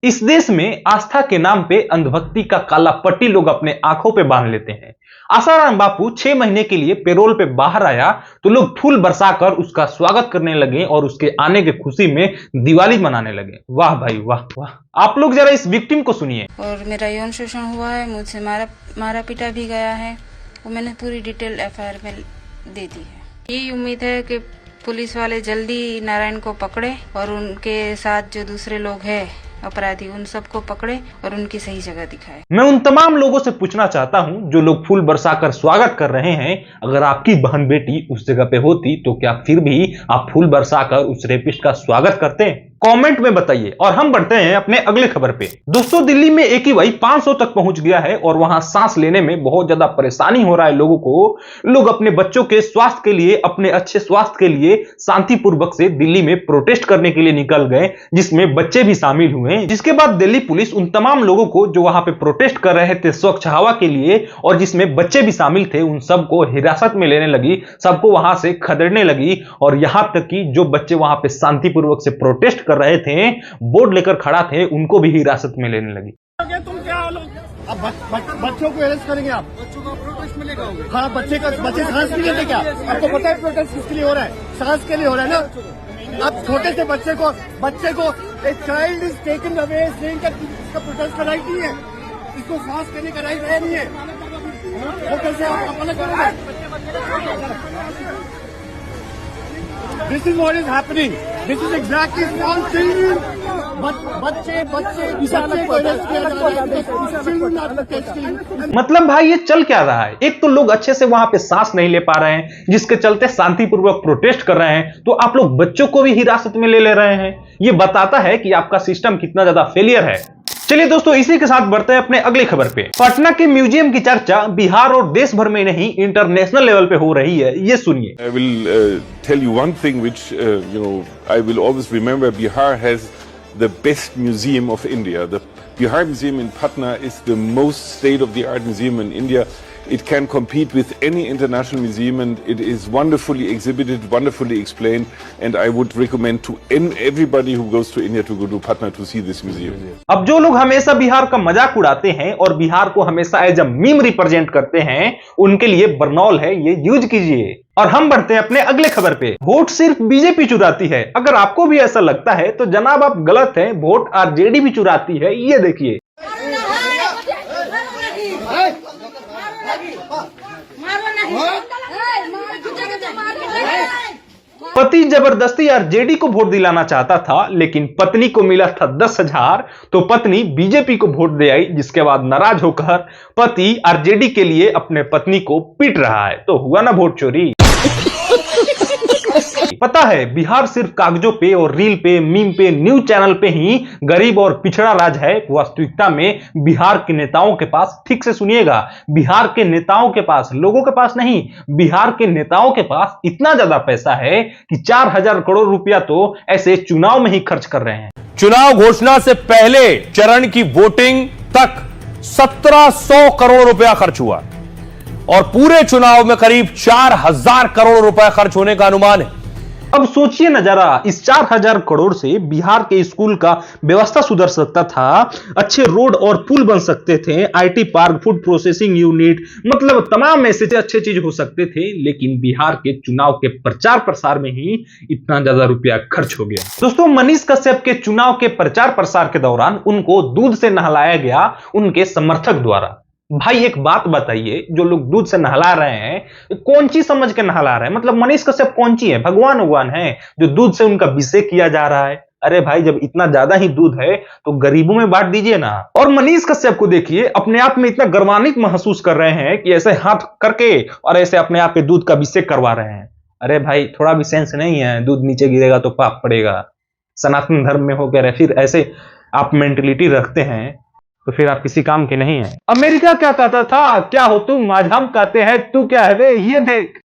इस देश में आस्था के नाम पे अंधभक्ति का काला पट्टी लोग अपने आंखों पे बांध लेते हैं। आसाराम बापू 6 महीने के लिए पेरोल पे बाहर आया तो लोग फूल बरसाकर उसका स्वागत करने लगे और उसके आने की खुशी में दिवाली मनाने लगे। वाह भाई वाह वाह। आप लोग जरा इस विक्टिम को सुनिए। और मेरा यौन शोषण हुआ है, मुझसे मारा पीटा भी गया है, वो मैंने पूरी डिटेल एफआईआर में दे दी है। यही उम्मीद है कि पुलिस वाले जल्दी नारायण को पकड़े और उनके साथ जो दूसरे लोग हैं अपराधी उन सबको पकड़े और उनकी सही जगह दिखाए। मैं उन तमाम लोगों से पूछना चाहता हूं जो लोग फूल बरसाकर स्वागत कर रहे हैं, अगर आपकी बहन बेटी उस जगह पे होती तो क्या फिर भी आप फूल बरसाकर उस रेपिस्ट का स्वागत करते? कमेंट में बताइए। और हम बढ़ते हैं अपने अगले खबर पे। दोस्तों, दिल्ली में एक ही भाई 500 तक पहुंच गया है और वहां सांस लेने में बहुत ज्यादा परेशानी हो रहा है लोगों को। लोग अपने बच्चों के स्वास्थ्य के लिए, अपने अच्छे स्वास्थ्य के लिए शांतिपूर्वक से दिल्ली में प्रोटेस्ट करने के लिए निकल गए, जिसमें बच्चे भी शामिल हुए। जिसके बाद दिल्ली पुलिस उन तमाम लोगों को जो वहां पे प्रोटेस्ट कर रहे थे स्वच्छ हवा के लिए और जिसमें बच्चे भी शामिल थे, उन सबको हिरासत में लेने लगी, सबको वहां से खदेड़ने लगी। और यहां तक कि जो बच्चे वहां पे शांतिपूर्वक से प्रोटेस्ट कर रहे थे, बोर्ड लेकर खड़ा थे, उनको भी हिरासत में लेने लगी। तुम क्या अब बच्चों को अरेस्ट करेंगे आप? बच्चों का प्रोटेस्ट में लेकर आओगे? हाँ, बच्चे सांस नहीं लेते क्या? आपको पता है प्रोटेस्ट किसके लिए हो रहा है? सांस के लिए हो रहा है ना। आप छोटे से बच्चे को एक child is taken away saying that इसका प्रोटेस्ट का राइट नहीं है, इसको सांस लेने का राइट है नहीं है, वो कैसे आप अलग करोगे? This is what is happening. This is exactly small children. बच्चे को arrest किया जा रहा है. Children are protesting. मतलब भाई ये चल क्या रहा है? एक तो लोग अच्छे से वहां पे सांस नहीं ले पा रहे हैं, जिसके चलते शांतिपूर्वक प्रोटेस्ट कर रहे हैं, तो आप लोग बच्चों को भी हिरासत में ले रहे हैं। ये बताता है कि आपका सिस्टम कितना ज्यादा फेलियर है। चलिए दोस्तों, इसी के साथ बढ़ते हैं अपने अगली खबर पे। पटना के म्यूजियम की चर्चा बिहार और देश भर में नहीं, इंटरनेशनल लेवल पे हो रही है। ये सुनिए। I will tell you one thing which I will always remember. Bihar has the best museum of India. The Bihar Museum in Patna is the most state-of-the-art museum in India. It can compete with any international museum and it is wonderfully exhibited, wonderfully explained, and I would recommend to everybody who goes to India to go to Patna to see this museum. अब जो लोग हमेशा बिहार का मजाक उड़ाते हैं और बिहार को हमेशा एज अ मीम रिप्रेजेंट करते हैं, उनके लिए बरनौल है, ये यूज कीजिए। और हम बढ़ते हैं अपने अगले खबर पे। वोट सिर्फ बीजेपी चुराती है। अगर आपको भी ऐसा लगता है तो जनाब आप गलत हैं, वोट आरजेडी भी चुराती है। ये देखिए। पति जबरदस्ती आरजेडी को वोट दिलाना चाहता था, लेकिन पत्नी को मिला था 10,000, तो पत्नी बीजेपी को वोट दे आई, जिसके बाद नाराज होकर पति आरजेडी के लिए अपने पत्नी को पीट रहा है। तो हुआ ना वोट चोरी। पता है, बिहार सिर्फ कागजों पे और रील पे, मीम पे, न्यूज चैनल पे ही गरीब और पिछड़ा राज्य है। वास्तविकता में बिहार के नेताओं के पास, ठीक से सुनिएगा, बिहार के नेताओं के पास, लोगों के पास नहीं, बिहार के नेताओं के पास इतना ज्यादा पैसा है कि 4,000 करोड़ रुपया तो ऐसे चुनाव में ही खर्च कर रहे हैं। चुनाव घोषणा से पहले चरण की वोटिंग तक 1700 करोड़ रुपया खर्च हुआ और पूरे चुनाव में करीब 4,000 करोड़ रुपए खर्च होने का अनुमान है। अब सोचिए ना जरा, इस 4,000 करोड़ से बिहार के स्कूल का व्यवस्था सुधर सकता था, अच्छे रोड और पुल बन सकते थे, IT park, food processing unit, मतलब तमाम ऐसे अच्छे चीज हो सकते थे, लेकिन बिहार के चुनाव के प्रचार प्रसार में ही इतना ज्यादा रुपया खर्च हो गया। दोस्तों, मनीष कश्यप के चुनाव के प्रचार प्रसार के दौरान उनको दूध से नहलाया गया उनके समर्थक द्वारा। भाई एक बात बताइए, जो लोग दूध से नहला रहे हैं, कौन चीज समझ के नहला रहे हैं? मतलब मनीष कश्यप कौन ची है? भगवान है जो दूध से उनका अभिषेक किया जा रहा है? अरे भाई, जब इतना ज्यादा ही दूध है तो गरीबों में बांट दीजिए ना। और मनीष कश्यप को देखिए, अपने आप में इतना गर्वान्वित महसूस कर रहे हैं कि ऐसे हाथ करके और ऐसे अपने आप पे दूध का अभिषेक करवा रहे हैं। अरे भाई, थोड़ा भी सेंस नहीं है? दूध नीचे गिरेगा तो पाप पड़ेगा। सनातन धर्म में होकर फिर ऐसे आप मेंटेलिटी रखते हैं तो फिर आप किसी काम के नहीं है। अमेरिका क्या कहता था, क्या हो तुम, आज हम कहते हैं तू क्या है वे, ये देख।